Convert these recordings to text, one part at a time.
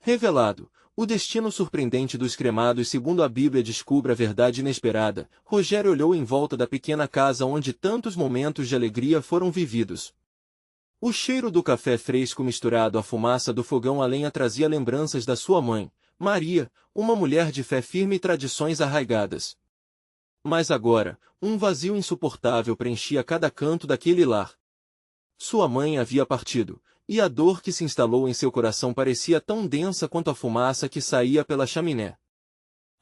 Revelado, o destino surpreendente dos cremados segundo a Bíblia descobre a verdade inesperada. Rogério olhou em volta da pequena casa onde tantos momentos de alegria foram vividos. O cheiro do café fresco misturado à fumaça do fogão a lenha trazia lembranças da sua mãe, Maria, uma mulher de fé firme e tradições arraigadas. Mas agora, um vazio insuportável preenchia cada canto daquele lar. Sua mãe havia partido, e a dor que se instalou em seu coração parecia tão densa quanto a fumaça que saía pela chaminé.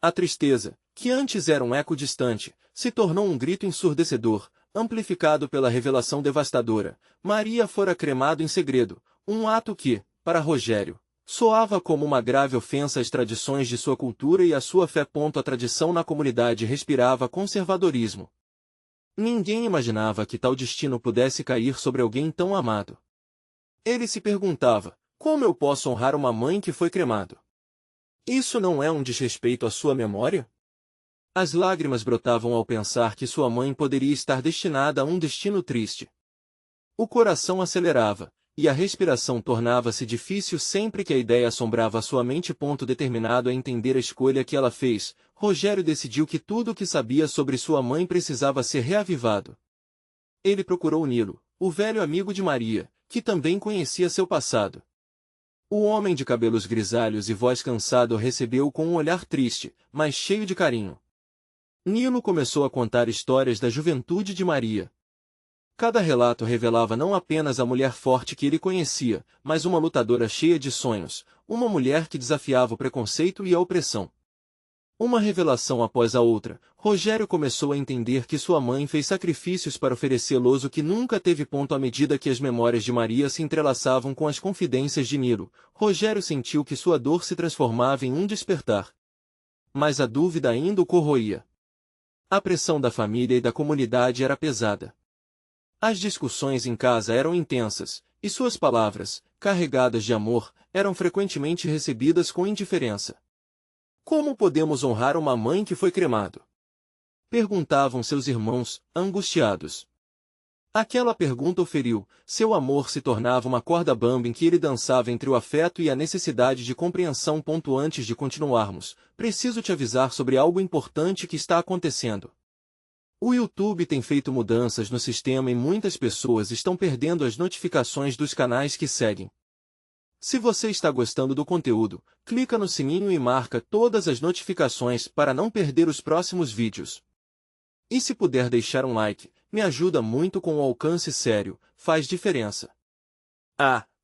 A tristeza, que antes era um eco distante, se tornou um grito ensurdecedor, amplificado pela revelação devastadora. Maria fora cremado em segredo, um ato que, para Rogério, soava como uma grave ofensa às tradições de sua cultura e à sua fé. A tradição na comunidade respirava conservadorismo. Ninguém imaginava que tal destino pudesse cair sobre alguém tão amado. Ele se perguntava, como eu posso honrar uma mãe que foi cremado? Isso não é um desrespeito à sua memória? As lágrimas brotavam ao pensar que sua mãe poderia estar destinada a um destino triste. O coração acelerava, e a respiração tornava-se difícil sempre que a ideia assombrava sua mente. Determinado a entender a escolha que ela fez, Rogério decidiu que tudo o que sabia sobre sua mãe precisava ser reavivado. Ele procurou Nilo, o velho amigo de Maria, que também conhecia seu passado. O homem de cabelos grisalhos e voz cansada o recebeu com um olhar triste, mas cheio de carinho. Nilo começou a contar histórias da juventude de Maria. Cada relato revelava não apenas a mulher forte que ele conhecia, mas uma lutadora cheia de sonhos, uma mulher que desafiava o preconceito e a opressão. Uma revelação após a outra, Rogério começou a entender que sua mãe fez sacrifícios para oferecê-los o que nunca teve. À medida que as memórias de Maria se entrelaçavam com as confidências de Nilo, Rogério sentiu que sua dor se transformava em um despertar. Mas a dúvida ainda o corroía. A pressão da família e da comunidade era pesada. As discussões em casa eram intensas, e suas palavras, carregadas de amor, eram frequentemente recebidas com indiferença. Como podemos honrar uma mãe que foi cremado? Perguntavam seus irmãos, angustiados. Aquela pergunta o feriu, seu amor se tornava uma corda bamba em que ele dançava entre o afeto e a necessidade de compreensão. Antes de continuarmos, preciso te avisar sobre algo importante que está acontecendo. O YouTube tem feito mudanças no sistema e muitas pessoas estão perdendo as notificações dos canais que seguem. Se você está gostando do conteúdo, clica no sininho e marca todas as notificações para não perder os próximos vídeos. E se puder deixar um like, me ajuda muito com o alcance sério, faz diferença.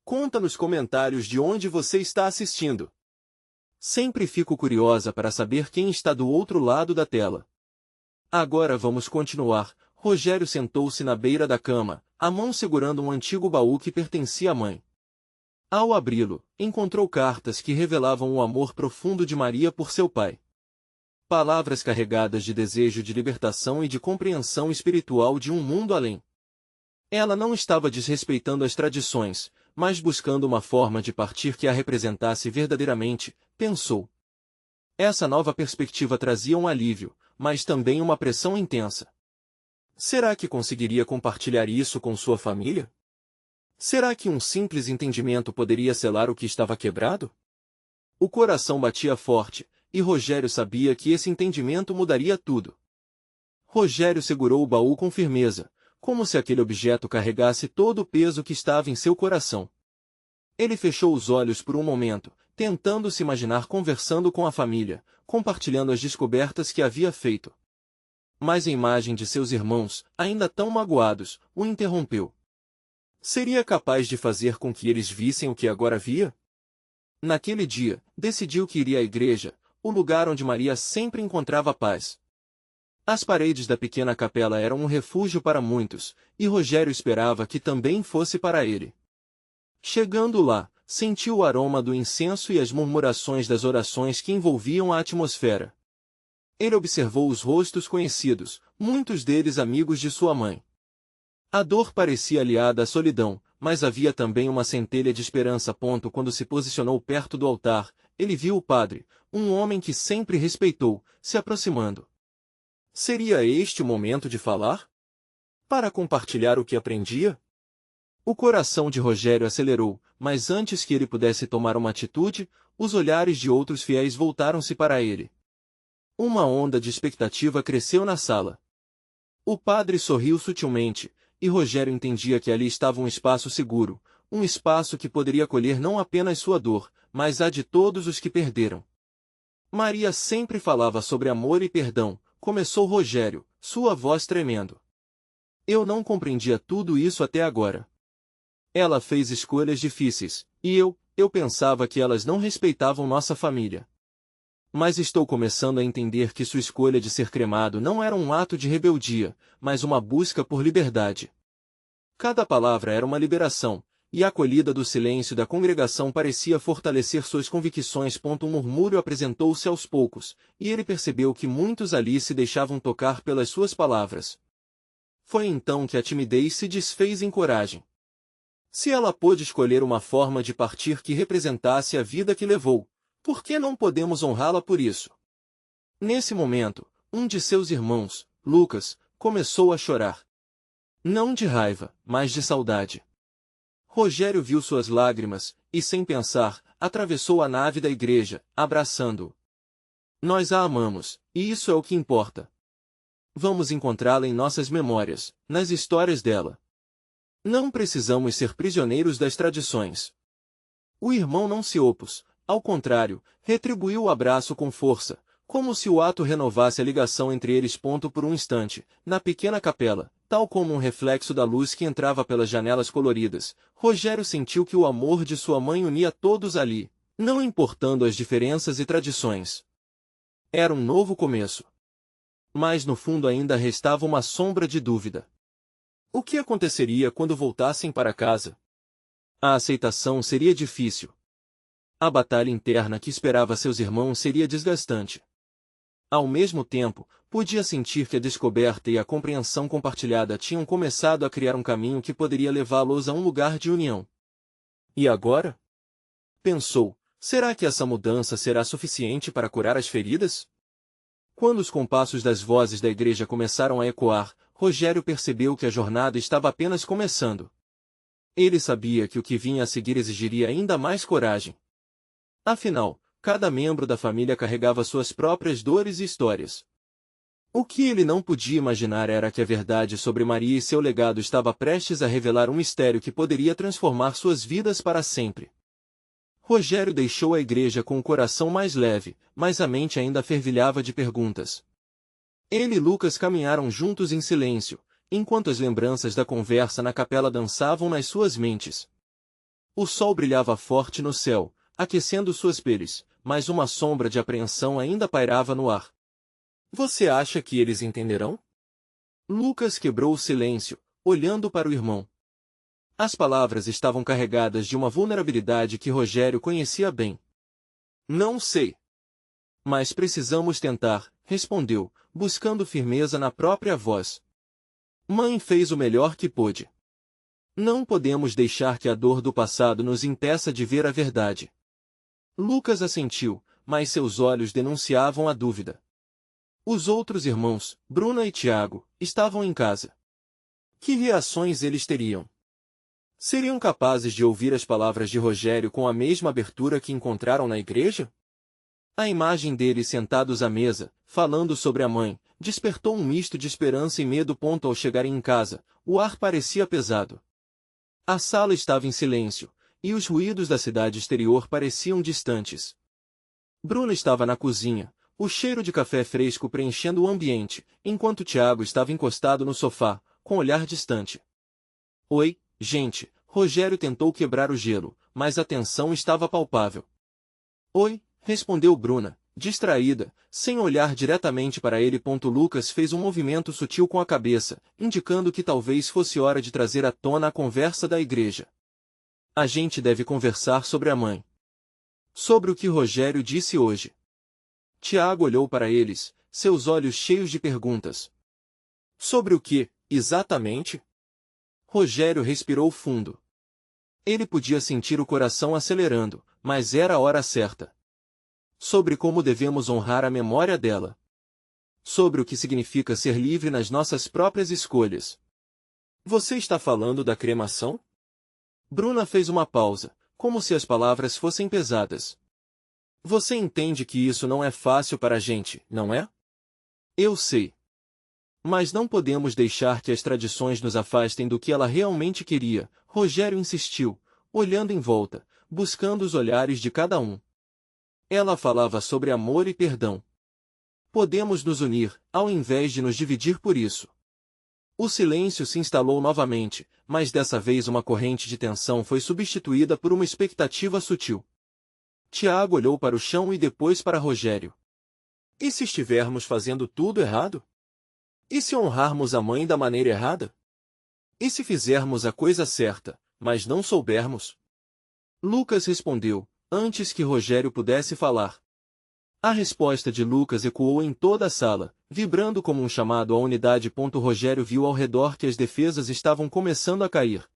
Conta nos comentários de onde você está assistindo. Sempre fico curiosa para saber quem está do outro lado da tela. Agora vamos continuar. Rogério sentou-se na beira da cama, a mão segurando um antigo baú que pertencia à mãe. Ao abri-lo, encontrou cartas que revelavam o amor profundo de Maria por seu pai. Palavras carregadas de desejo de libertação e de compreensão espiritual de um mundo além. Ela não estava desrespeitando as tradições, mas buscando uma forma de partir que a representasse verdadeiramente, pensou. Essa nova perspectiva trazia um alívio, mas também uma pressão intensa. Será que conseguiria compartilhar isso com sua família? Será que um simples entendimento poderia selar o que estava quebrado? O coração batia forte, e Rogério sabia que esse entendimento mudaria tudo. Rogério segurou o baú com firmeza, como se aquele objeto carregasse todo o peso que estava em seu coração. Ele fechou os olhos por um momento, tentando se imaginar conversando com a família, compartilhando as descobertas que havia feito. Mas a imagem de seus irmãos, ainda tão magoados, o interrompeu. Seria capaz de fazer com que eles vissem o que agora via? Naquele dia, decidiu que iria à igreja, o lugar onde Maria sempre encontrava paz. As paredes da pequena capela eram um refúgio para muitos, e Rogério esperava que também fosse para ele. Chegando lá, sentiu o aroma do incenso e as murmurações das orações que envolviam a atmosfera. Ele observou os rostos conhecidos, muitos deles amigos de sua mãe. A dor parecia aliada à solidão, mas havia também uma centelha de esperança. Quando se posicionou perto do altar, ele viu o padre, um homem que sempre respeitou, se aproximando. Seria este o momento de falar? Para compartilhar o que aprendia? O coração de Rogério acelerou, mas antes que ele pudesse tomar uma atitude, os olhares de outros fiéis voltaram-se para ele. Uma onda de expectativa cresceu na sala. O padre sorriu sutilmente, e Rogério entendia que ali estava um espaço seguro, um espaço que poderia acolher não apenas sua dor, mas a de todos os que perderam. Maria sempre falava sobre amor e perdão, começou Rogério, sua voz tremendo. Eu não compreendia tudo isso até agora. Ela fez escolhas difíceis, e eu pensava que elas não respeitavam nossa família. Mas estou começando a entender que sua escolha de ser cremado não era um ato de rebeldia, mas uma busca por liberdade. Cada palavra era uma liberação, e a acolhida do silêncio da congregação parecia fortalecer suas convicções. Um murmúrio apresentou-se aos poucos, e ele percebeu que muitos ali se deixavam tocar pelas suas palavras. Foi então que a timidez se desfez em coragem. Se ela pôde escolher uma forma de partir que representasse a vida que levou, por que não podemos honrá-la por isso? Nesse momento, um de seus irmãos, Lucas, começou a chorar. Não de raiva, mas de saudade. Rogério viu suas lágrimas, e sem pensar, atravessou a nave da igreja, abraçando-o. Nós a amamos, e isso é o que importa. Vamos encontrá-la em nossas memórias, nas histórias dela. Não precisamos ser prisioneiros das tradições. O irmão não se opôs, ao contrário, retribuiu o abraço com força, como se o ato renovasse a ligação entre eles. Por um instante, na pequena capela, tal como um reflexo da luz que entrava pelas janelas coloridas, Rogério sentiu que o amor de sua mãe unia todos ali, não importando as diferenças e tradições. Era um novo começo. Mas no fundo ainda restava uma sombra de dúvida. O que aconteceria quando voltassem para casa? A aceitação seria difícil. A batalha interna que esperava seus irmãos seria desgastante. Ao mesmo tempo, podia sentir que a descoberta e a compreensão compartilhada tinham começado a criar um caminho que poderia levá-los a um lugar de união. E agora? Pensou, será que essa mudança será suficiente para curar as feridas? Quando os compassos das vozes da igreja começaram a ecoar, Rogério percebeu que a jornada estava apenas começando. Ele sabia que o que vinha a seguir exigiria ainda mais coragem. Afinal, cada membro da família carregava suas próprias dores e histórias. O que ele não podia imaginar era que a verdade sobre Maria e seu legado estava prestes a revelar um mistério que poderia transformar suas vidas para sempre. Rogério deixou a igreja com o coração mais leve, mas a mente ainda fervilhava de perguntas. Ele e Lucas caminharam juntos em silêncio, enquanto as lembranças da conversa na capela dançavam nas suas mentes. O sol brilhava forte no céu, aquecendo suas peles, mas uma sombra de apreensão ainda pairava no ar. Você acha que eles entenderão? Lucas quebrou o silêncio, olhando para o irmão. As palavras estavam carregadas de uma vulnerabilidade que Rogério conhecia bem. Não sei. Mas precisamos tentar, respondeu, buscando firmeza na própria voz. Mãe fez o melhor que pôde. Não podemos deixar que a dor do passado nos impeça de ver a verdade. Lucas assentiu, mas seus olhos denunciavam a dúvida. Os outros irmãos, Bruna e Tiago, estavam em casa. Que reações eles teriam? Seriam capazes de ouvir as palavras de Rogério com a mesma abertura que encontraram na igreja? A imagem deles sentados à mesa, falando sobre a mãe, despertou um misto de esperança e medo. Ao chegarem em casa, o ar parecia pesado. A sala estava em silêncio, e os ruídos da cidade exterior pareciam distantes. Bruna estava na cozinha, o cheiro de café fresco preenchendo o ambiente, enquanto Tiago estava encostado no sofá, com olhar distante. Oi, gente, Rogério tentou quebrar o gelo, mas a tensão estava palpável. Oi, respondeu Bruna, distraída, sem olhar diretamente para ele. Lucas fez um movimento sutil com a cabeça, indicando que talvez fosse hora de trazer à tona a conversa da igreja. A gente deve conversar sobre a mãe. Sobre o que Rogério disse hoje. Tiago olhou para eles, seus olhos cheios de perguntas. Sobre o que, exatamente? Rogério respirou fundo. Ele podia sentir o coração acelerando, mas era a hora certa. Sobre como devemos honrar a memória dela. Sobre o que significa ser livre nas nossas próprias escolhas. Você está falando da cremação? Bruna fez uma pausa, como se as palavras fossem pesadas. Você entende que isso não é fácil para a gente, não é? Eu sei. Mas não podemos deixar que as tradições nos afastem do que ela realmente queria, Rogério insistiu, olhando em volta, buscando os olhares de cada um. Ela falava sobre amor e perdão. Podemos nos unir, ao invés de nos dividir por isso. O silêncio se instalou novamente, mas dessa vez uma corrente de tensão foi substituída por uma expectativa sutil. Tiago olhou para o chão e depois para Rogério. E se estivermos fazendo tudo errado? E se honrarmos a mãe da maneira errada? E se fizermos a coisa certa, mas não soubermos? Lucas respondeu, antes que Rogério pudesse falar. A resposta de Lucas ecoou em toda a sala, vibrando como um chamado à unidade. Rogério viu ao redor que as defesas estavam começando a cair.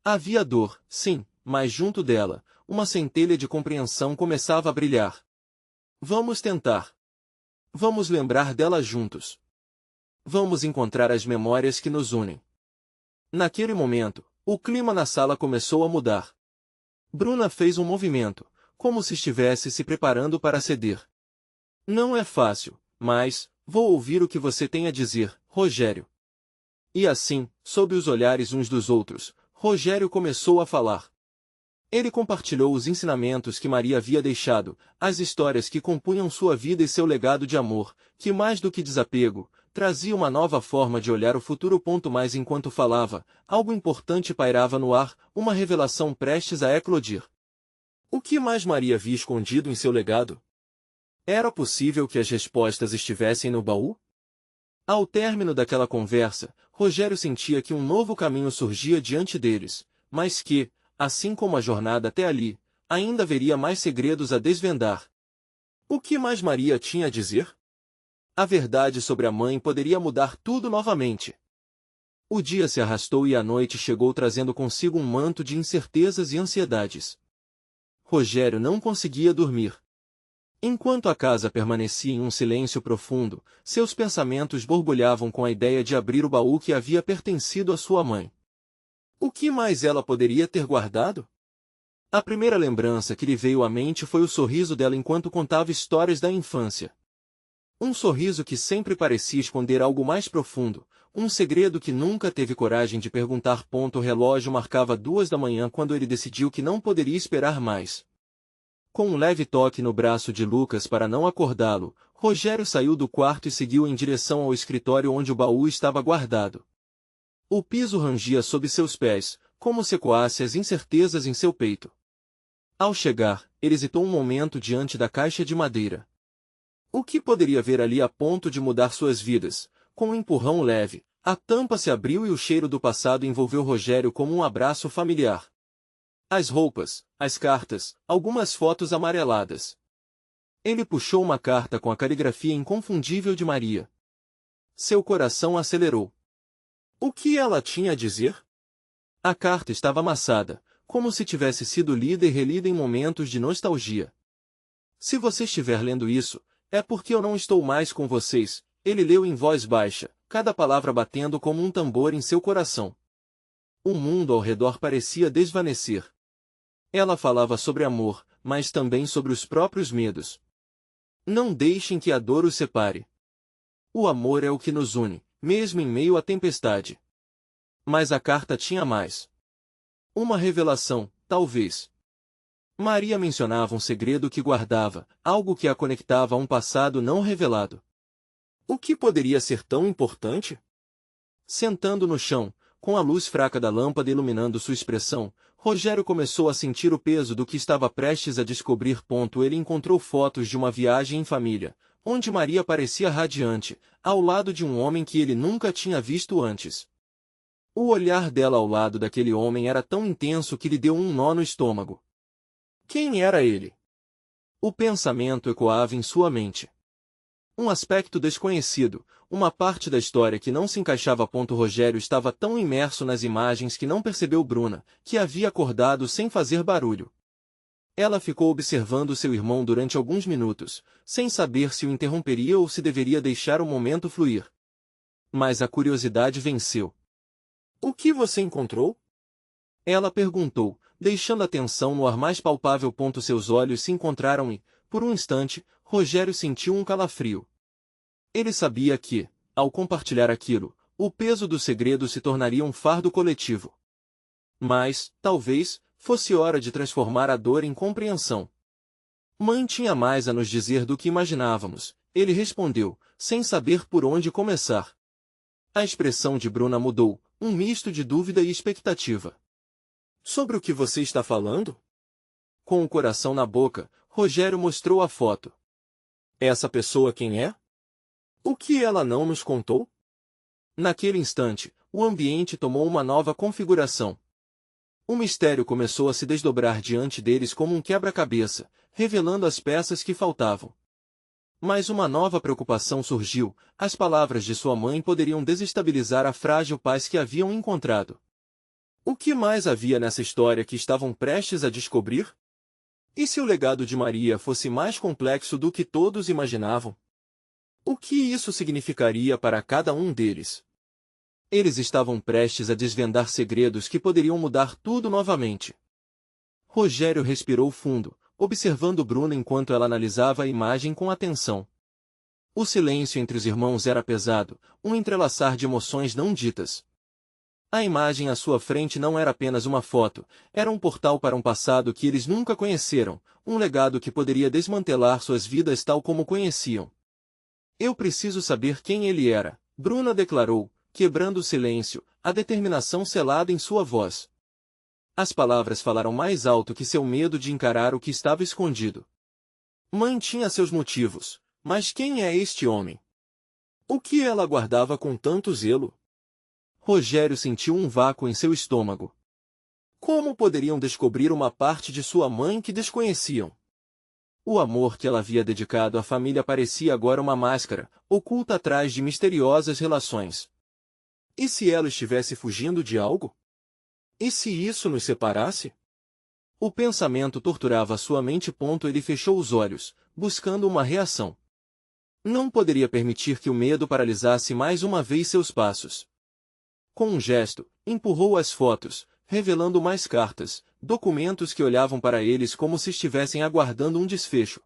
Havia dor, sim, mas junto dela, uma centelha de compreensão começava a brilhar. Vamos tentar. Vamos lembrar dela juntos. Vamos encontrar as memórias que nos unem. Naquele momento, o clima na sala começou a mudar. Bruna fez um movimento, como se estivesse se preparando para ceder. Não é fácil, mas vou ouvir o que você tem a dizer, Rogério. E assim, sob os olhares uns dos outros, Rogério começou a falar. Ele compartilhou os ensinamentos que Maria havia deixado, as histórias que compunham sua vida e seu legado de amor, que mais do que desapego, trazia uma nova forma de olhar o futuro. Mas enquanto falava, algo importante pairava no ar, uma revelação prestes a eclodir. O que mais Maria havia escondido em seu legado? Era possível que as respostas estivessem no baú? Ao término daquela conversa, Rogério sentia que um novo caminho surgia diante deles, mas que, assim como a jornada até ali, ainda haveria mais segredos a desvendar. O que mais Maria tinha a dizer? A verdade sobre a mãe poderia mudar tudo novamente. O dia se arrastou e a noite chegou trazendo consigo um manto de incertezas e ansiedades. Rogério não conseguia dormir. Enquanto a casa permanecia em um silêncio profundo, seus pensamentos borbulhavam com a ideia de abrir o baú que havia pertencido à sua mãe. O que mais ela poderia ter guardado? A primeira lembrança que lhe veio à mente foi o sorriso dela enquanto contava histórias da infância. Um sorriso que sempre parecia esconder algo mais profundo, um segredo que nunca teve coragem de perguntar. O relógio marcava 2 da manhã quando ele decidiu que não poderia esperar mais. Com um leve toque no braço de Lucas para não acordá-lo, Rogério saiu do quarto e seguiu em direção ao escritório onde o baú estava guardado. O piso rangia sob seus pés, como se ecoasse as incertezas em seu peito. Ao chegar, ele hesitou um momento diante da caixa de madeira. O que poderia ver ali a ponto de mudar suas vidas? Com um empurrão leve, a tampa se abriu e o cheiro do passado envolveu Rogério como um abraço familiar. As roupas, as cartas, algumas fotos amareladas. Ele puxou uma carta com a caligrafia inconfundível de Maria. Seu coração acelerou. O que ela tinha a dizer? A carta estava amassada, como se tivesse sido lida e relida em momentos de nostalgia. Se você estiver lendo isso, é porque eu não estou mais com vocês, ele leu em voz baixa, cada palavra batendo como um tambor em seu coração. O mundo ao redor parecia desvanecer. Ela falava sobre amor, mas também sobre os próprios medos. Não deixem que a dor os separe. O amor é o que nos une, mesmo em meio à tempestade. Mas a carta tinha mais. Uma revelação, talvez. Maria mencionava um segredo que guardava, algo que a conectava a um passado não revelado. O que poderia ser tão importante? Sentando no chão, com a luz fraca da lâmpada iluminando sua expressão, Rogério começou a sentir o peso do que estava prestes a descobrir. Ele encontrou fotos de uma viagem em família, onde Maria parecia radiante, ao lado de um homem que ele nunca tinha visto antes. O olhar dela ao lado daquele homem era tão intenso que lhe deu um nó no estômago. Quem era ele? O pensamento ecoava em sua mente. Um aspecto desconhecido, uma parte da história que não se encaixava. Rogério estava tão imerso nas imagens que não percebeu Bruna, que havia acordado sem fazer barulho. Ela ficou observando seu irmão durante alguns minutos, sem saber se o interromperia ou se deveria deixar o momento fluir. Mas a curiosidade venceu. O que você encontrou? Ela perguntou, deixando a tensão no ar mais palpável. Seus olhos se encontraram e, Por um instante, Rogério sentiu um calafrio. Ele sabia que, ao compartilhar aquilo, o peso do segredo se tornaria um fardo coletivo. Mas, talvez, fosse hora de transformar a dor em compreensão. Mãe tinha mais a nos dizer do que imaginávamos, ele respondeu, sem saber por onde começar. A expressão de Bruna mudou, um misto de dúvida e expectativa. Sobre o que você está falando? Com o coração na boca, Rogério mostrou a foto. Essa pessoa quem é? O que ela não nos contou? Naquele instante, o ambiente tomou uma nova configuração. O mistério começou a se desdobrar diante deles como um quebra-cabeça, revelando as peças que faltavam. Mas uma nova preocupação surgiu, as palavras de sua mãe poderiam desestabilizar a frágil paz que haviam encontrado. O que mais havia nessa história que estavam prestes a descobrir? E se o legado de Maria fosse mais complexo do que todos imaginavam? O que isso significaria para cada um deles? Eles estavam prestes a desvendar segredos que poderiam mudar tudo novamente. Rogério respirou fundo, observando Bruna enquanto ela analisava a imagem com atenção. O silêncio entre os irmãos era pesado, um entrelaçar de emoções não ditas. A imagem à sua frente não era apenas uma foto, era um portal para um passado que eles nunca conheceram, um legado que poderia desmantelar suas vidas tal como conheciam. Eu preciso saber quem ele era, Bruna declarou, quebrando o silêncio, a determinação selada em sua voz. As palavras falaram mais alto que seu medo de encarar o que estava escondido. Mãe tinha seus motivos, mas quem é este homem? O que ela guardava com tanto zelo? Rogério sentiu um vácuo em seu estômago. Como poderiam descobrir uma parte de sua mãe que desconheciam? O amor que ela havia dedicado à família parecia agora uma máscara, oculta atrás de misteriosas relações. E se ela estivesse fugindo de algo? E se isso nos separasse? O pensamento torturava sua mente. Ele fechou os olhos, buscando uma reação. Não poderia permitir que o medo paralisasse mais uma vez seus passos. Com um gesto, empurrou as fotos, revelando mais cartas, documentos que olhavam para eles como se estivessem aguardando um desfecho.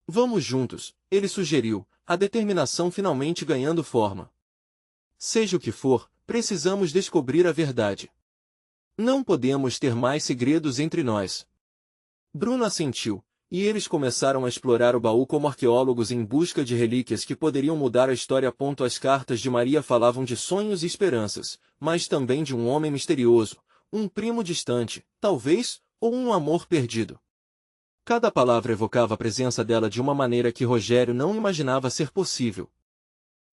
Vamos juntos, ele sugeriu, a determinação finalmente ganhando forma. Seja o que for, precisamos descobrir a verdade. Não podemos ter mais segredos entre nós. Bruna assentiu, e eles começaram a explorar o baú como arqueólogos em busca de relíquias que poderiam mudar a história. As cartas de Maria falavam de sonhos e esperanças, mas também de um homem misterioso, um primo distante, talvez, ou um amor perdido. Cada palavra evocava a presença dela de uma maneira que Rogério não imaginava ser possível.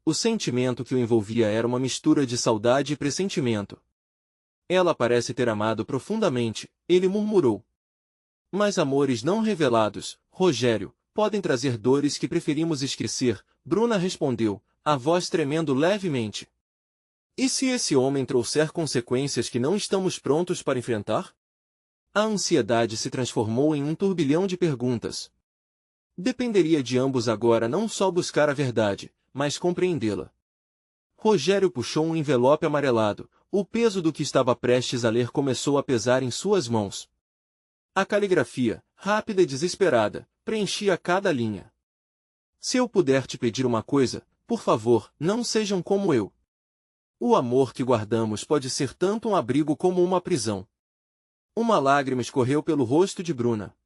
O sentimento que o envolvia era uma mistura de saudade e pressentimento. Ela parece ter amado profundamente, ele murmurou. Mas amores não revelados, Rogério, podem trazer dores que preferimos esquecer, Bruna respondeu, a voz tremendo levemente. E se esse homem trouxer consequências que não estamos prontos para enfrentar? A ansiedade se transformou em um turbilhão de perguntas. Dependeria de ambos agora não só buscar a verdade, mas compreendê-la. Rogério puxou um envelope amarelado, o peso do que estava prestes a ler começou a pesar em suas mãos. A caligrafia, rápida e desesperada, preenchia cada linha. Se eu puder te pedir uma coisa, por favor, não sejam como eu. O amor que guardamos pode ser tanto um abrigo como uma prisão. Uma lágrima escorreu pelo rosto de Bruna.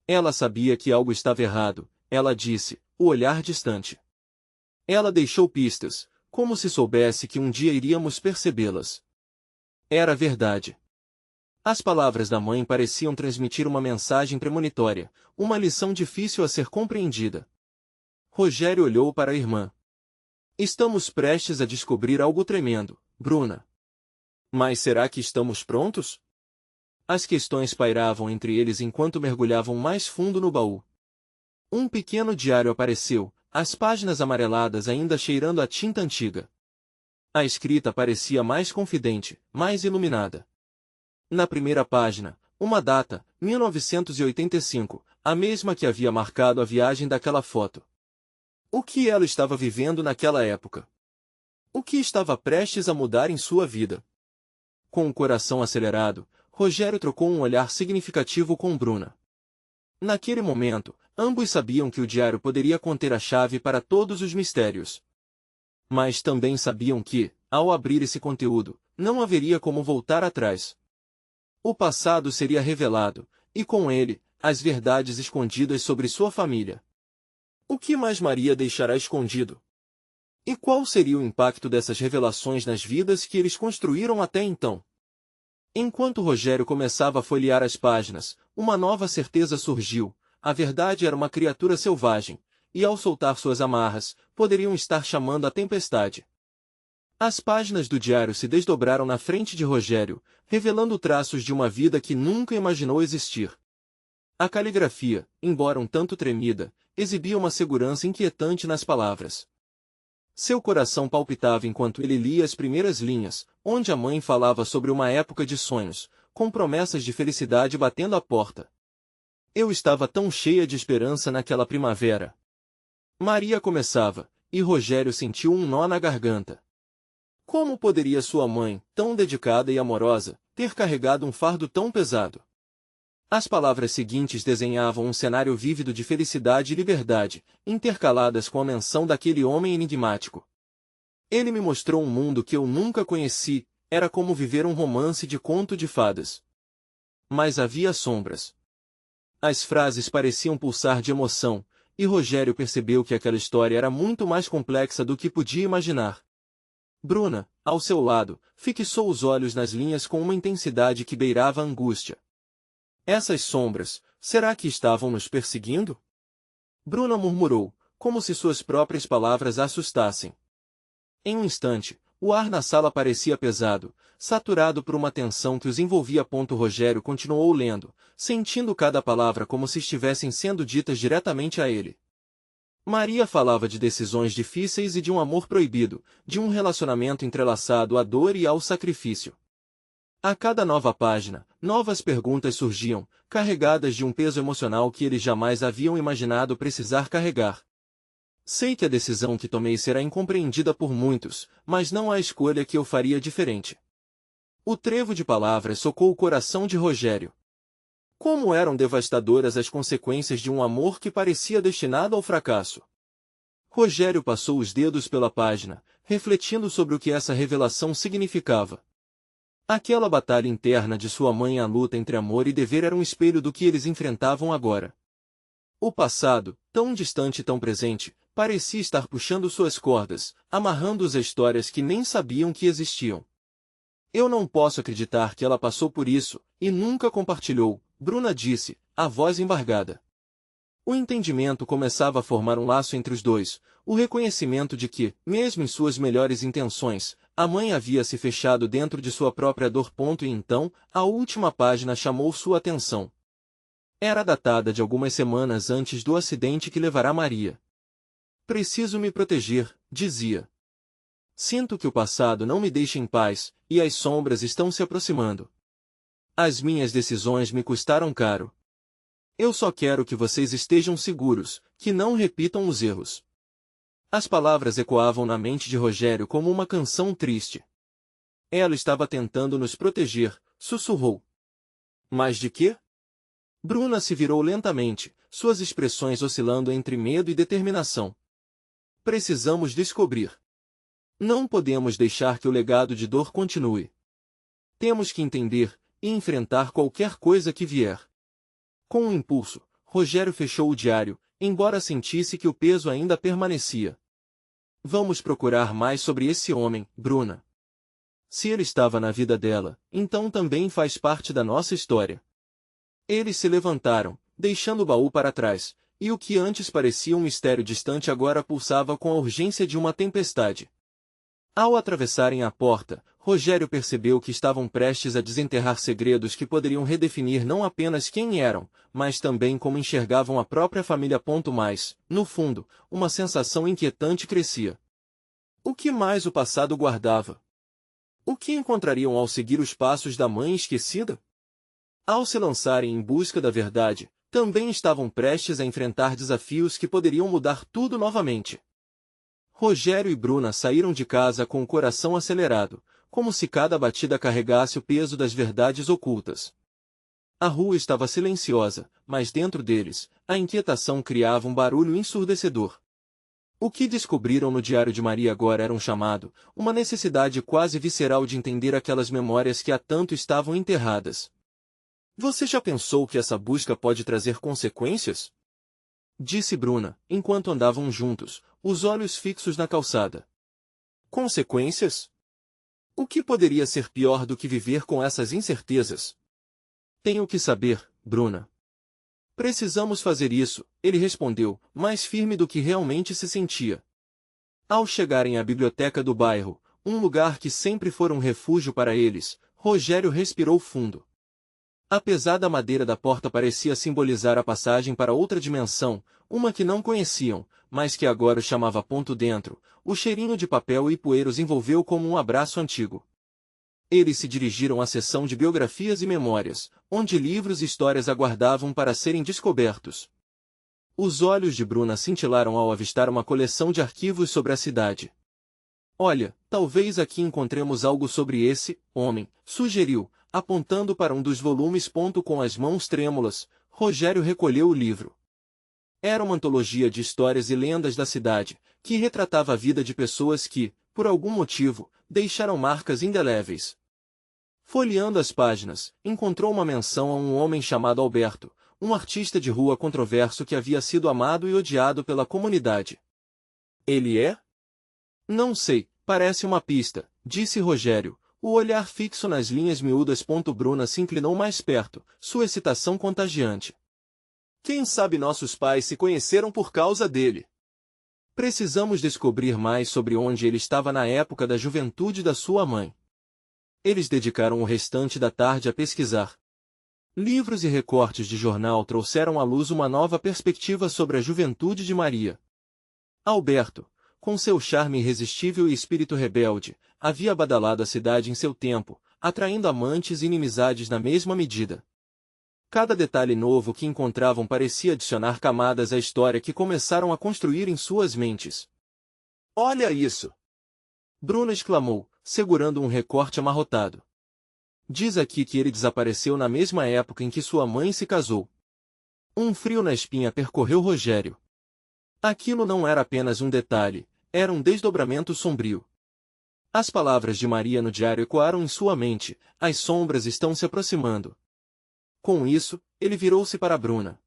Ela sabia que algo estava errado, ela disse, o olhar distante. Ela deixou pistas, como se soubesse que um dia iríamos percebê-las. Era verdade. As palavras da mãe pareciam transmitir uma mensagem premonitória, uma lição difícil a ser compreendida. Rogério olhou para a irmã. Estamos prestes a descobrir algo tremendo, Bruna. Mas será que estamos prontos? As questões pairavam entre eles enquanto mergulhavam mais fundo no baú. Um pequeno diário apareceu, as páginas amareladas ainda cheirando a tinta antiga. A escrita parecia mais confidente, mais iluminada. Na primeira página, uma data, 1985, a mesma que havia marcado a viagem daquela foto. O que ela estava vivendo naquela época? O que estava prestes a mudar em sua vida? Com o coração acelerado, Rogério trocou um olhar significativo com Bruna. Naquele momento, Ambos sabiam que o diário poderia conter a chave para todos os mistérios. Mas também sabiam que, ao abrir esse conteúdo, não haveria como voltar atrás. O passado seria revelado, e com ele, as verdades escondidas sobre sua família. O que mais Maria deixará escondido? E qual seria o impacto dessas revelações nas vidas que eles construíram até então? Enquanto Rogério começava a folhear as páginas, uma nova certeza surgiu: a verdade era uma criatura selvagem, e ao soltar suas amarras, poderiam estar chamando a tempestade. As páginas do diário se desdobraram na frente de Rogério, revelando traços de uma vida que nunca imaginou existir. A caligrafia, embora um tanto tremida, exibia uma segurança inquietante nas palavras. Seu coração palpitava enquanto ele lia as primeiras linhas, onde a mãe falava sobre uma época de sonhos, com promessas de felicidade batendo à porta. Eu estava tão cheia de esperança naquela primavera. Maria começava, e Rogério sentiu um nó na garganta. Como poderia sua mãe, tão dedicada e amorosa, ter carregado um fardo tão pesado? As palavras seguintes desenhavam um cenário vívido de felicidade e liberdade, intercaladas com a menção daquele homem enigmático. Ele me mostrou um mundo que eu nunca conheci, era como viver um romance de conto de fadas. Mas havia sombras. As frases pareciam pulsar de emoção, e Rogério percebeu que aquela história era muito mais complexa do que podia imaginar. Bruna, ao seu lado, fixou os olhos nas linhas com uma intensidade que beirava a angústia. Essas sombras, será que estavam nos perseguindo? Bruna murmurou, como se suas próprias palavras a assustassem. Em um instante, o ar na sala parecia pesado, saturado por uma tensão que os envolvia. Rogério continuou lendo, sentindo cada palavra como se estivessem sendo ditas diretamente a ele. Maria falava de decisões difíceis e de um amor proibido, de um relacionamento entrelaçado à dor e ao sacrifício. A cada nova página, novas perguntas surgiam, carregadas de um peso emocional que eles jamais haviam imaginado precisar carregar. Sei que a decisão que tomei será incompreendida por muitos, mas não há escolha que eu faria diferente. O trevo de palavras socou o coração de Rogério. Como eram devastadoras as consequências de um amor que parecia destinado ao fracasso. Rogério passou os dedos pela página, refletindo sobre o que essa revelação significava. Aquela batalha interna de sua mãe e a luta entre amor e dever era um espelho do que eles enfrentavam agora. O passado, tão distante e tão presente, parecia estar puxando suas cordas, amarrando-os a histórias que nem sabiam que existiam. Eu não posso acreditar que ela passou por isso, e nunca compartilhou, Bruna disse, a voz embargada. O entendimento começava a formar um laço entre os dois, o reconhecimento de que, mesmo em suas melhores intenções, a mãe havia se fechado dentro de sua própria dor. E então, a última página chamou sua atenção. Era datada de algumas semanas antes do acidente que levará Maria. Preciso me proteger, dizia. Sinto que o passado não me deixa em paz, e as sombras estão se aproximando. As minhas decisões me custaram caro. Eu só quero que vocês estejam seguros, que não repitam os erros. As palavras ecoavam na mente de Rogério como uma canção triste. Ela estava tentando nos proteger, sussurrou. Mas de quê? Bruna se virou lentamente, suas expressões oscilando entre medo e determinação. Precisamos descobrir. Não podemos deixar que o legado de dor continue. Temos que entender e enfrentar qualquer coisa que vier. Com um impulso, Rogério fechou o diário, embora sentisse que o peso ainda permanecia. Vamos procurar mais sobre esse homem, Bruna. Se ele estava na vida dela, então também faz parte da nossa história. Eles se levantaram, deixando o baú para trás, e o que antes parecia um mistério distante agora pulsava com a urgência de uma tempestade. Ao atravessarem a porta, Rogério percebeu que estavam prestes a desenterrar segredos que poderiam redefinir não apenas quem eram, mas também como enxergavam a própria família. Mas, no fundo, uma sensação inquietante crescia. O que mais o passado guardava? O que encontrariam ao seguir os passos da mãe esquecida? Ao se lançarem em busca da verdade, também estavam prestes a enfrentar desafios que poderiam mudar tudo novamente. Rogério e Bruna saíram de casa com o coração acelerado, como se cada batida carregasse o peso das verdades ocultas. A rua estava silenciosa, mas dentro deles, a inquietação criava um barulho ensurdecedor. O que descobriram no diário de Maria agora era um chamado, uma necessidade quase visceral de entender aquelas memórias que há tanto estavam enterradas. Você já pensou que essa busca pode trazer consequências? Disse Bruna, enquanto andavam juntos, os olhos fixos na calçada. Consequências? O que poderia ser pior do que viver com essas incertezas? Tenho que saber, Bruna. Precisamos fazer isso, ele respondeu, mais firme do que realmente se sentia. Ao chegarem à biblioteca do bairro, um lugar que sempre fora um refúgio para eles, Rogério respirou fundo. A pesada madeira da porta parecia simbolizar a passagem para outra dimensão, uma que não conheciam, mas que agora os chamava ponto dentro. O cheirinho de papel e poeira os envolveu como um abraço antigo. Eles se dirigiram à seção de biografias e memórias, onde livros e histórias aguardavam para serem descobertos. Os olhos de Bruna cintilaram ao avistar uma coleção de arquivos sobre a cidade. Olha, talvez aqui encontremos algo sobre esse homem, sugeriu, apontando para um dos volumes. Com as mãos trêmulas, Rogério recolheu o livro. Era uma antologia de histórias e lendas da cidade, que retratava a vida de pessoas que, por algum motivo, deixaram marcas indeléveis. Folheando as páginas, encontrou uma menção a um homem chamado Alberto, um artista de rua controverso que havia sido amado e odiado pela comunidade. Ele é? Não sei, parece uma pista, disse Rogério, o olhar fixo nas linhas miúdas. Bruna se inclinou mais perto, sua excitação contagiante. Quem sabe nossos pais se conheceram por causa dele. Precisamos descobrir mais sobre onde ele estava na época da juventude da sua mãe. Eles dedicaram o restante da tarde a pesquisar. Livros e recortes de jornal trouxeram à luz uma nova perspectiva sobre a juventude de Maria. Alberto, com seu charme irresistível e espírito rebelde, havia badalado a cidade em seu tempo, atraindo amantes e inimizades na mesma medida. Cada detalhe novo que encontravam parecia adicionar camadas à história que começaram a construir em suas mentes. Olha isso! Bruna exclamou, segurando um recorte amarrotado. Diz aqui que ele desapareceu na mesma época em que sua mãe se casou. Um frio na espinha percorreu Rogério. Aquilo não era apenas um detalhe, era um desdobramento sombrio. As palavras de Maria no diário ecoaram em sua mente, as sombras estão se aproximando. Com isso, ele virou-se para Bruna.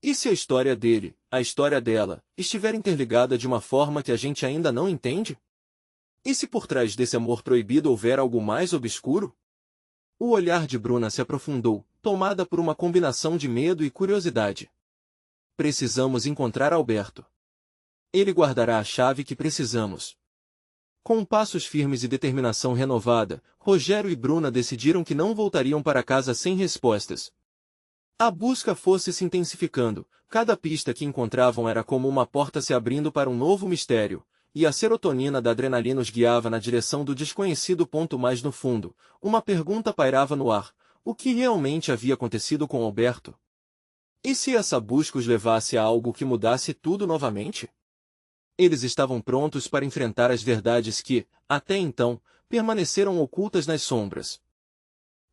E se a história dele, a história dela, estiver interligada de uma forma que a gente ainda não entende? E se por trás desse amor proibido houver algo mais obscuro? O olhar de Bruna se aprofundou, tomada por uma combinação de medo e curiosidade. Precisamos encontrar Alberto. Ele guardará a chave que precisamos. Com passos firmes e determinação renovada, Rogério e Bruna decidiram que não voltariam para casa sem respostas. A busca fosse se intensificando, cada pista que encontravam era como uma porta se abrindo para um novo mistério, e a serotonina da adrenalina os guiava na direção do desconhecido. Mais no fundo, uma pergunta pairava no ar: o que realmente havia acontecido com Alberto? E se essa busca os levasse a algo que mudasse tudo novamente? Eles estavam prontos para enfrentar as verdades que, até então, permaneceram ocultas nas sombras.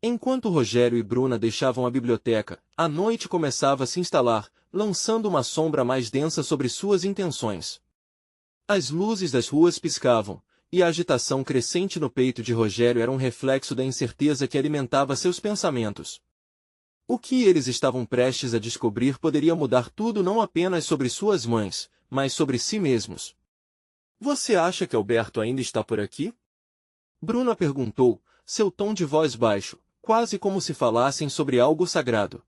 Enquanto Rogério e Bruna deixavam a biblioteca, a noite começava a se instalar, lançando uma sombra mais densa sobre suas intenções. As luzes das ruas piscavam, e a agitação crescente no peito de Rogério era um reflexo da incerteza que alimentava seus pensamentos. O que eles estavam prestes a descobrir poderia mudar tudo, não apenas sobre suas mães, mas sobre si mesmos. Você acha que Alberto ainda está por aqui? Bruna perguntou, seu tom de voz baixo, quase como se falassem sobre algo sagrado.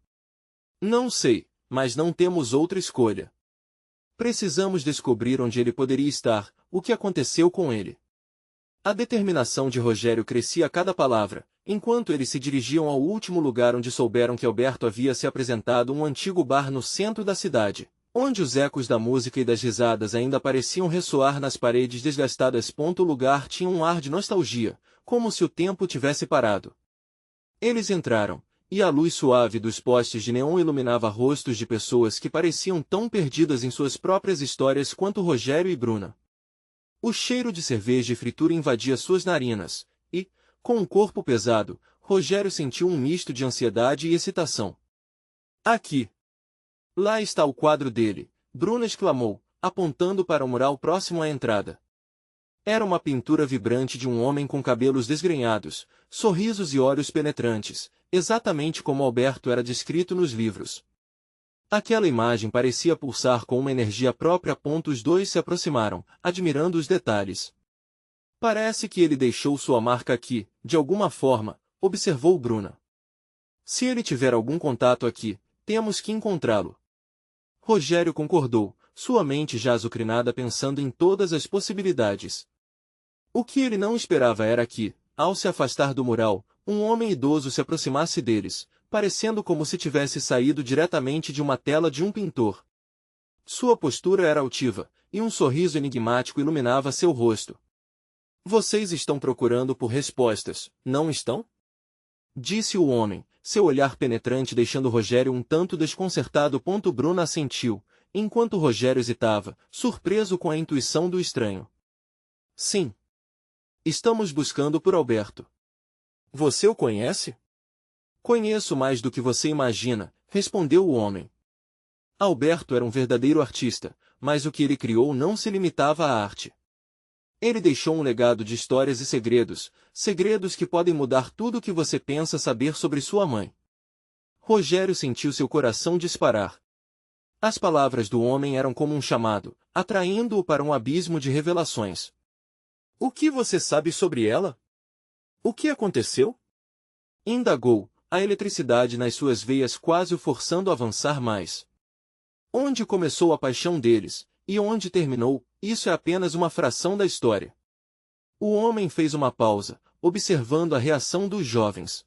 Não sei, mas não temos outra escolha. Precisamos descobrir onde ele poderia estar, o que aconteceu com ele. A determinação de Rogério crescia a cada palavra, enquanto eles se dirigiam ao último lugar onde souberam que Alberto havia se apresentado, um antigo bar no centro da cidade, onde os ecos da música e das risadas ainda pareciam ressoar nas paredes desgastadas. O lugar tinha um ar de nostalgia, como se o tempo tivesse parado. Eles entraram, e a luz suave dos postes de neon iluminava rostos de pessoas que pareciam tão perdidas em suas próprias histórias quanto Rogério e Bruna. O cheiro de cerveja e fritura invadia suas narinas, e, com um corpo pesado, Rogério sentiu um misto de ansiedade e excitação. Aqui! Lá está o quadro dele, Bruna exclamou, apontando para o mural próximo à entrada. Era uma pintura vibrante de um homem com cabelos desgrenhados, sorrisos e olhos penetrantes, exatamente como Alberto era descrito nos livros. Aquela imagem parecia pulsar com uma energia própria. Os dois se aproximaram, admirando os detalhes. Parece que ele deixou sua marca aqui, de alguma forma, observou Bruna. Se ele tiver algum contato aqui, temos que encontrá-lo. Rogério concordou, sua mente já azucrinada pensando em todas as possibilidades. O que ele não esperava era que, ao se afastar do mural, um homem idoso se aproximasse deles, parecendo como se tivesse saído diretamente de uma tela de um pintor. Sua postura era altiva, e um sorriso enigmático iluminava seu rosto. Vocês estão procurando por respostas, não estão? Disse o homem, seu olhar penetrante deixando Rogério um tanto desconcertado. Bruna assentiu, enquanto Rogério hesitava, surpreso com a intuição do estranho. Sim. Estamos buscando por Alberto. Você o conhece? Conheço mais do que você imagina, respondeu o homem. Alberto era um verdadeiro artista, mas o que ele criou não se limitava à arte. Ele deixou um legado de histórias e segredos, segredos que podem mudar tudo o que você pensa saber sobre sua mãe. Rogério sentiu seu coração disparar. As palavras do homem eram como um chamado, atraindo-o para um abismo de revelações. O que você sabe sobre ela? O que aconteceu? Indagou, a eletricidade nas suas veias quase o forçando a avançar mais. Onde começou a paixão deles, e onde terminou, isso é apenas uma fração da história. O homem fez uma pausa, observando a reação dos jovens.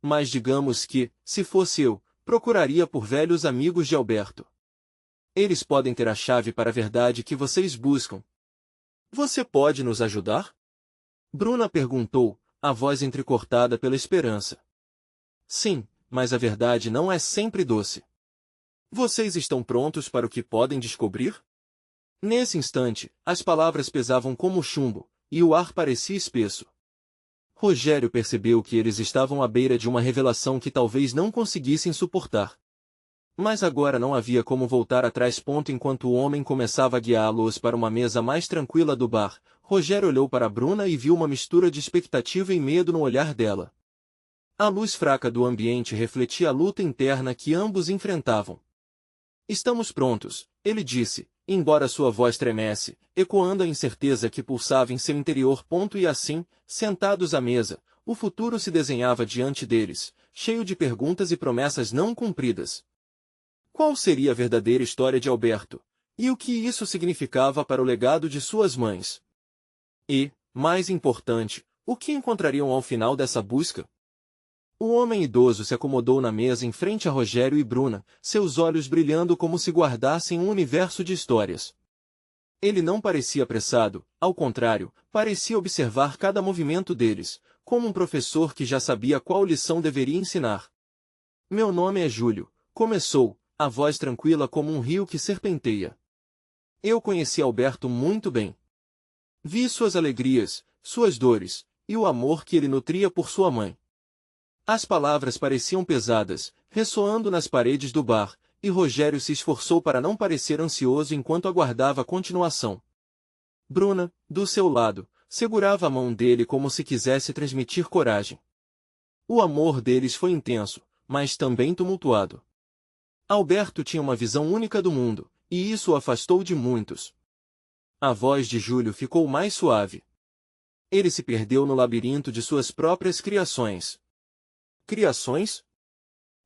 Mas digamos que, se fosse eu, procuraria por velhos amigos de Alberto. Eles podem ter a chave para a verdade que vocês buscam. Você pode nos ajudar? Bruna perguntou, a voz entrecortada pela esperança. Sim, mas a verdade não é sempre doce. Vocês estão prontos para o que podem descobrir? Nesse instante, as palavras pesavam como chumbo, e o ar parecia espesso. Rogério percebeu que eles estavam à beira de uma revelação que talvez não conseguissem suportar. Mas agora não havia como voltar atrás. Enquanto o homem começava a guiá-los para uma mesa mais tranquila do bar, Rogério olhou para Bruna e viu uma mistura de expectativa e medo no olhar dela. A luz fraca do ambiente refletia a luta interna que ambos enfrentavam. Estamos prontos, ele disse, embora sua voz tremesse, ecoando a incerteza que pulsava em seu interior. E assim, sentados à mesa, o futuro se desenhava diante deles, cheio de perguntas e promessas não cumpridas. Qual seria a verdadeira história de Alberto? E o que isso significava para o legado de suas mães? E, mais importante, o que encontrariam ao final dessa busca? O homem idoso se acomodou na mesa em frente a Rogério e Bruna, seus olhos brilhando como se guardassem um universo de histórias. Ele não parecia apressado, ao contrário, parecia observar cada movimento deles, como um professor que já sabia qual lição deveria ensinar. Meu nome é Júlio, começou, a voz tranquila como um rio que serpenteia. Eu conheci Alberto muito bem. Vi suas alegrias, suas dores, e o amor que ele nutria por sua mãe. As palavras pareciam pesadas, ressoando nas paredes do bar, e Rogério se esforçou para não parecer ansioso enquanto aguardava a continuação. Bruna, do seu lado, segurava a mão dele como se quisesse transmitir coragem. O amor deles foi intenso, mas também tumultuado. Alberto tinha uma visão única do mundo, e isso o afastou de muitos. A voz de Júlio ficou mais suave. Ele se perdeu no labirinto de suas próprias criações. Criações?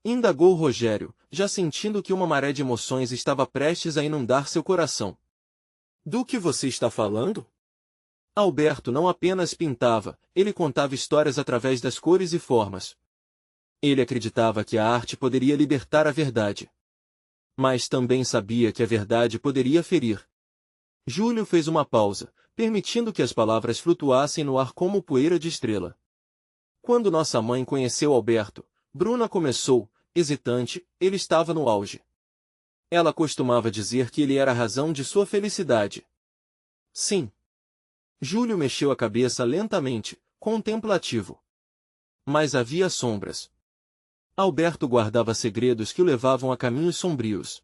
Indagou Rogério, já sentindo que uma maré de emoções estava prestes a inundar seu coração. Do que você está falando? Alberto não apenas pintava, ele contava histórias através das cores e formas. Ele acreditava que a arte poderia libertar a verdade. Mas também sabia que a verdade poderia ferir. Júlio fez uma pausa, permitindo que as palavras flutuassem no ar como poeira de estrela. Quando nossa mãe conheceu Alberto, Bruna começou, hesitante, ele estava no auge. Ela costumava dizer que ele era a razão de sua felicidade. Sim. Júlio mexeu a cabeça lentamente, contemplativo. Mas havia sombras. Alberto guardava segredos que o levavam a caminhos sombrios.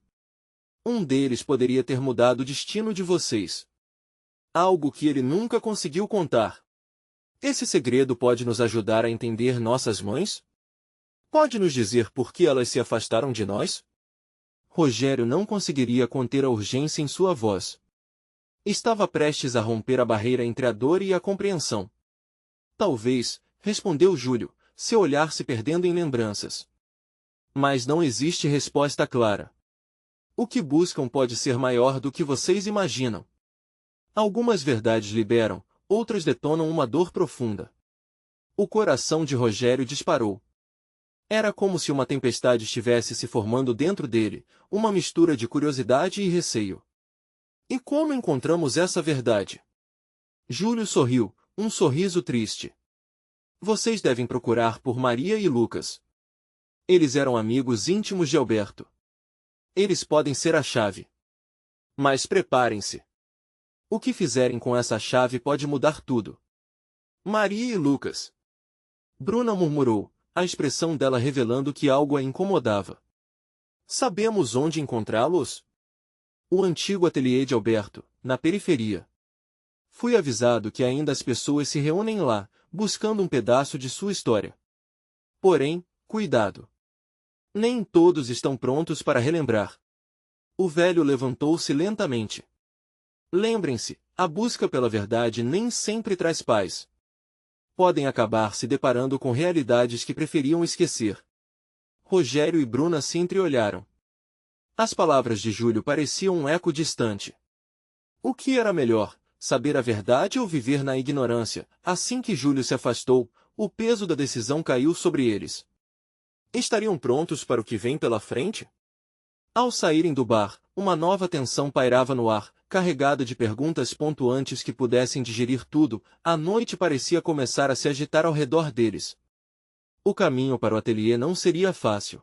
Um deles poderia ter mudado o destino de vocês. Algo que ele nunca conseguiu contar. Esse segredo pode nos ajudar a entender nossas mães? Pode nos dizer por que elas se afastaram de nós? Rogério não conseguiria conter a urgência em sua voz. Estava prestes a romper a barreira entre a dor e a compreensão. Talvez, respondeu Júlio, seu olhar se perdendo em lembranças. Mas não existe resposta clara. O que buscam pode ser maior do que vocês imaginam. Algumas verdades liberam, outras detonam uma dor profunda. O coração de Rogério disparou. Era como se uma tempestade estivesse se formando dentro dele, uma mistura de curiosidade e receio. E como encontramos essa verdade? Júlio sorriu, um sorriso triste. Vocês devem procurar por Maria e Lucas. Eles eram amigos íntimos de Alberto. Eles podem ser a chave. Mas preparem-se. O que fizerem com essa chave pode mudar tudo. Maria e Lucas. Bruna murmurou, a expressão dela revelando que algo a incomodava. Sabemos onde encontrá-los? O antigo ateliê de Alberto, na periferia. Fui avisado que ainda as pessoas se reúnem lá, buscando um pedaço de sua história. Porém, cuidado. Nem todos estão prontos para relembrar. O velho levantou-se lentamente. Lembrem-se, a busca pela verdade nem sempre traz paz. Podem acabar se deparando com realidades que preferiam esquecer. Rogério e Bruna se entreolharam. As palavras de Júlio pareciam um eco distante. O que era melhor, saber a verdade ou viver na ignorância? Assim que Júlio se afastou, o peso da decisão caiu sobre eles. Estariam prontos para o que vem pela frente? Ao saírem do bar, uma nova tensão pairava no ar, carregada de perguntas pontuantes que pudessem digerir tudo. A noite parecia começar a se agitar ao redor deles. O caminho para o ateliê não seria fácil.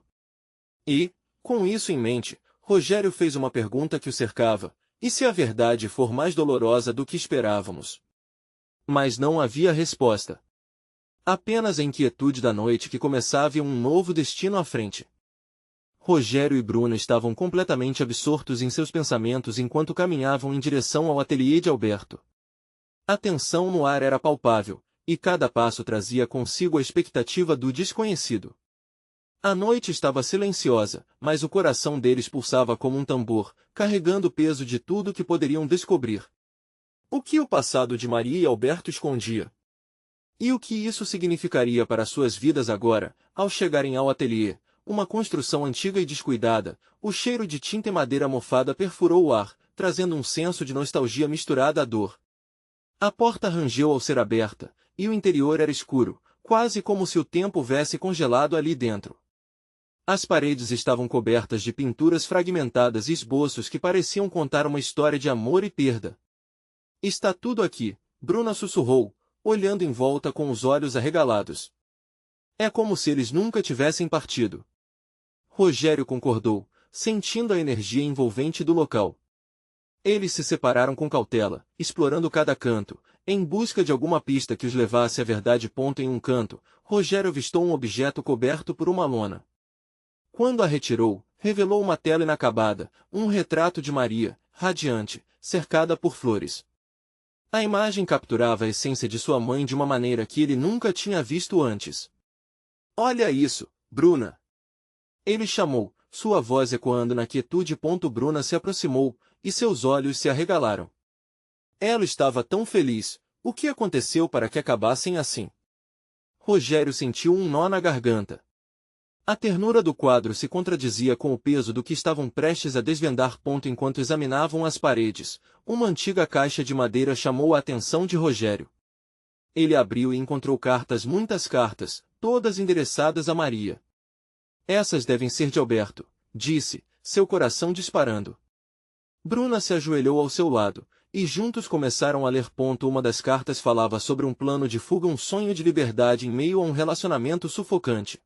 E, com isso em mente, Rogério fez uma pergunta que o cercava: e se a verdade for mais dolorosa do que esperávamos? Mas não havia resposta. Apenas a inquietude da noite que começava e um novo destino à frente. Rogério e Bruna estavam completamente absortos em seus pensamentos enquanto caminhavam em direção ao ateliê de Alberto. A tensão no ar era palpável, e cada passo trazia consigo a expectativa do desconhecido. A noite estava silenciosa, mas o coração deles pulsava como um tambor, carregando o peso de tudo que poderiam descobrir. O que o passado de Maria e Alberto escondia? E o que isso significaria para suas vidas agora, ao chegarem ao ateliê? Uma construção antiga e descuidada, o cheiro de tinta e madeira mofada perfurou o ar, trazendo um senso de nostalgia misturada à dor. A porta rangeu ao ser aberta, e o interior era escuro, quase como se o tempo houvesse congelado ali dentro. As paredes estavam cobertas de pinturas fragmentadas e esboços que pareciam contar uma história de amor e perda. Está tudo aqui, Bruna sussurrou, olhando em volta com os olhos arregalados. É como se eles nunca tivessem partido. Rogério concordou, sentindo a energia envolvente do local. Eles se separaram com cautela, explorando cada canto, em busca de alguma pista que os levasse à verdade. Em um canto, Rogério avistou um objeto coberto por uma lona. Quando a retirou, revelou uma tela inacabada, um retrato de Maria, radiante, cercada por flores. A imagem capturava a essência de sua mãe de uma maneira que ele nunca tinha visto antes. Olha isso, Bruna! Ele chamou, sua voz ecoando na quietude. Bruna se aproximou, e seus olhos se arregalaram. Ela estava tão feliz. O que aconteceu para que acabassem assim? Rogério sentiu um nó na garganta. A ternura do quadro se contradizia com o peso do que estavam prestes a desvendar. Enquanto examinavam as paredes, uma antiga caixa de madeira chamou a atenção de Rogério. Ele abriu e encontrou cartas, muitas cartas, todas endereçadas a Maria. Essas devem ser de Alberto, disse, seu coração disparando. Bruna se ajoelhou ao seu lado, e juntos começaram a ler. Uma das cartas falava sobre um plano de fuga, um sonho de liberdade em meio a um relacionamento sufocante.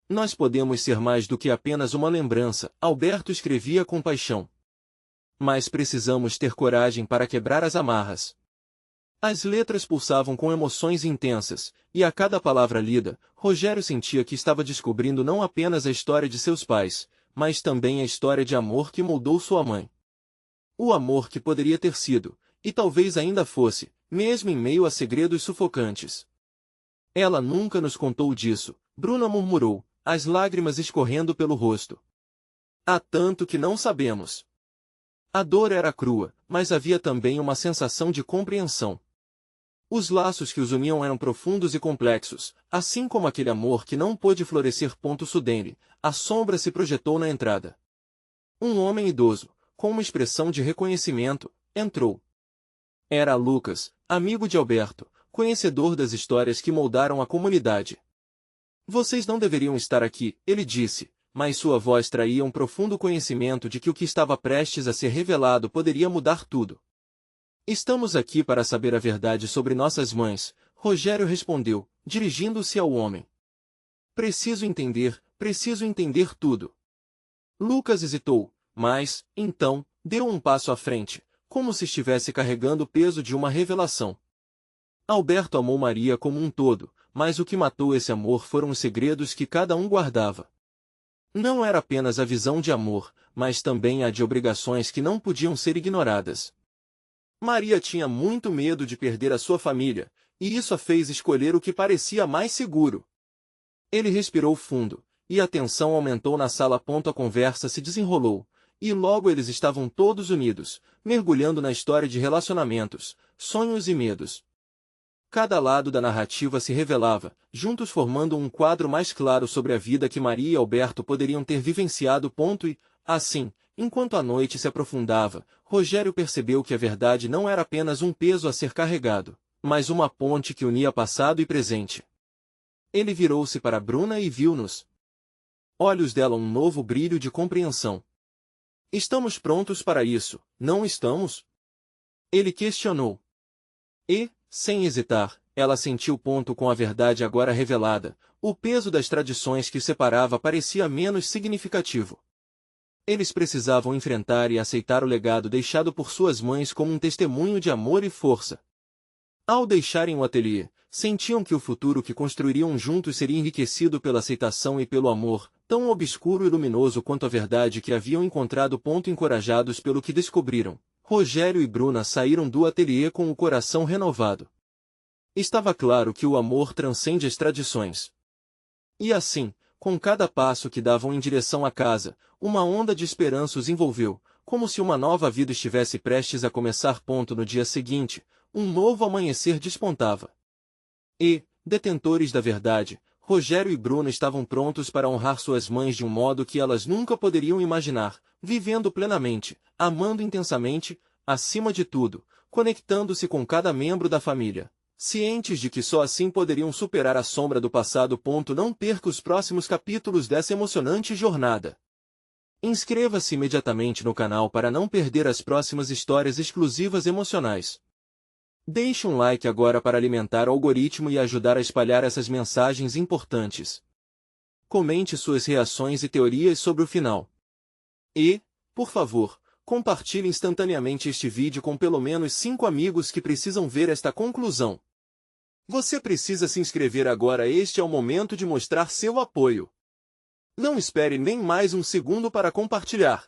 Nós podemos ser mais do que apenas uma lembrança, Alberto escrevia com paixão. Mas precisamos ter coragem para quebrar as amarras. As letras pulsavam com emoções intensas, e a cada palavra lida, Rogério sentia que estava descobrindo não apenas a história de seus pais, mas também a história de amor que moldou sua mãe. O amor que poderia ter sido, e talvez ainda fosse, mesmo em meio a segredos sufocantes. Ela nunca nos contou disso, Bruna murmurou, as lágrimas escorrendo pelo rosto. Há tanto que não sabemos. A dor era crua, mas havia também uma sensação de compreensão. Os laços que os uniam eram profundos e complexos, assim como aquele amor que não pôde florescer. Sudene, a sombra se projetou na entrada. Um homem idoso, com uma expressão de reconhecimento, entrou. Era Lucas, amigo de Alberto, conhecedor das histórias que moldaram a comunidade. Vocês não deveriam estar aqui, ele disse, mas sua voz traía um profundo conhecimento de que o que estava prestes a ser revelado poderia mudar tudo. Estamos aqui para saber a verdade sobre nossas mães, Rogério respondeu, dirigindo-se ao homem. Preciso entender tudo. Lucas hesitou, mas, então, deu um passo à frente, como se estivesse carregando o peso de uma revelação. Alberto amou Maria como um todo, mas o que matou esse amor foram os segredos que cada um guardava. Não era apenas a visão de amor, mas também a de obrigações que não podiam ser ignoradas. Maria tinha muito medo de perder a sua família, e isso a fez escolher o que parecia mais seguro. Ele respirou fundo, e a tensão aumentou na sala. A conversa se desenrolou, e logo eles estavam todos unidos, mergulhando na história de relacionamentos, sonhos e medos. Cada lado da narrativa se revelava, juntos formando um quadro mais claro sobre a vida que Maria e Alberto poderiam ter vivenciado. E, assim, enquanto a noite se aprofundava, Rogério percebeu que a verdade não era apenas um peso a ser carregado, mas uma ponte que unia passado e presente. Ele virou-se para Bruna e viu nos olhos dela um novo brilho de compreensão. Estamos prontos para isso, não estamos? Ele questionou. E, sem hesitar, ela sentiu. Com a verdade agora revelada, o peso das tradições que os separava parecia menos significativo. Eles precisavam enfrentar e aceitar o legado deixado por suas mães como um testemunho de amor e força. Ao deixarem o ateliê, sentiam que o futuro que construiriam juntos seria enriquecido pela aceitação e pelo amor, tão obscuro e luminoso quanto a verdade que haviam encontrado. Encorajados pelo que descobriram, Rogério e Bruna saíram do ateliê com o coração renovado. Estava claro que o amor transcende as tradições. E assim, com cada passo que davam em direção à casa, uma onda de esperança os envolveu, como se uma nova vida estivesse prestes a começar. No dia seguinte, um novo amanhecer despontava. E, detentores da verdade, Rogério e Bruna estavam prontos para honrar suas mães de um modo que elas nunca poderiam imaginar, vivendo plenamente, amando intensamente, acima de tudo, conectando-se com cada membro da família, cientes de que só assim poderiam superar a sombra do passado. Não perca os próximos capítulos dessa emocionante jornada. Inscreva-se imediatamente no canal para não perder as próximas histórias exclusivas emocionais. Deixe um like agora para alimentar o algoritmo e ajudar a espalhar essas mensagens importantes. Comente suas reações e teorias sobre o final. E, por favor, compartilhe instantaneamente este vídeo com pelo menos 5 amigos que precisam ver esta conclusão. Você precisa se inscrever agora. Este é o momento de mostrar seu apoio. Não espere nem mais um segundo para compartilhar.